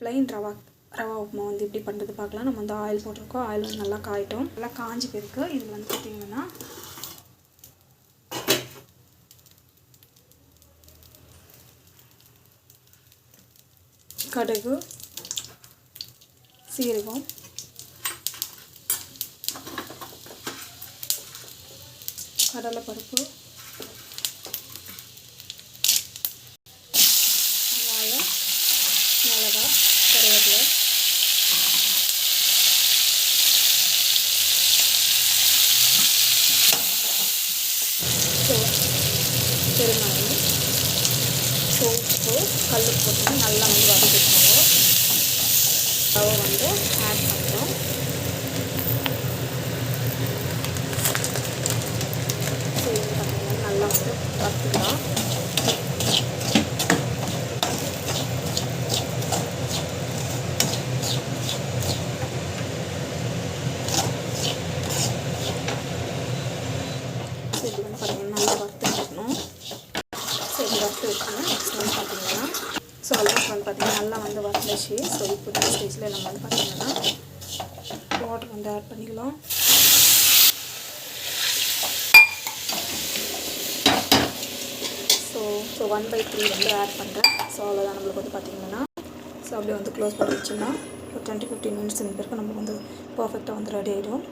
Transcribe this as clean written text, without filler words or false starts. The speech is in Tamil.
plain ரவா உப்புமா வந்து எப்படி பண்ணுறது பார்க்கலாம். நம்ம வந்து ஆயில் போட்டிருக்கோம். ஆயில் வந்து நல்லா காயிட்டோம். நல்லா காஞ்சி போயிருக்கு. இதில் வந்து பார்த்திங்கன்னா கடுகு, சீரகம், கடலைப்பருப்பு, வெங்காயம், மிளகாய், கருவேப்பிலை, பெருங்காயம், சோப்பு, கல் போட்டு நல்லா வந்து வதக்கிக்கோங்க. ரவை வந்து ஆட் பண்ணுறோம். ஸோ இது பார்த்தீங்கன்னா நல்லா வந்து வறுத்துக்கலாம். ஸோ இது வந்து பார்த்தீங்கன்னா நல்லா வறுத்து வச்சுக்கணும். ஸோ இது வறுத்து வச்சுக்கணும். நெக்ஸ்ட் வந்து பார்த்தீங்கன்னா ஸோ ஆல்மோஸ்ட் வந்து பார்த்திங்கன்னா நல்லா வந்து வறுத்துச்சு. ஸோ இப்போ இந்த ஸ்டேஜில் நம்ம வந்து பார்த்திங்கன்னா வாட்டர் வந்து ஆட் பண்ணிக்கலாம். ஸோ 1/3 வந்து ஆட் பண்ணுறேன். ஸோ அவ்வளோதான் நம்மளுக்கு வந்து பார்த்திங்கன்னா. ஸோ அப்படியே வந்து க்ளோஸ் பண்ணி வச்சோம்னா ஒரு 10-15 மினிட்ஸ் பிறகு நம்மளுக்கு வந்து பர்ஃபெக்டாக வந்து ரெடி ஆகிடும்.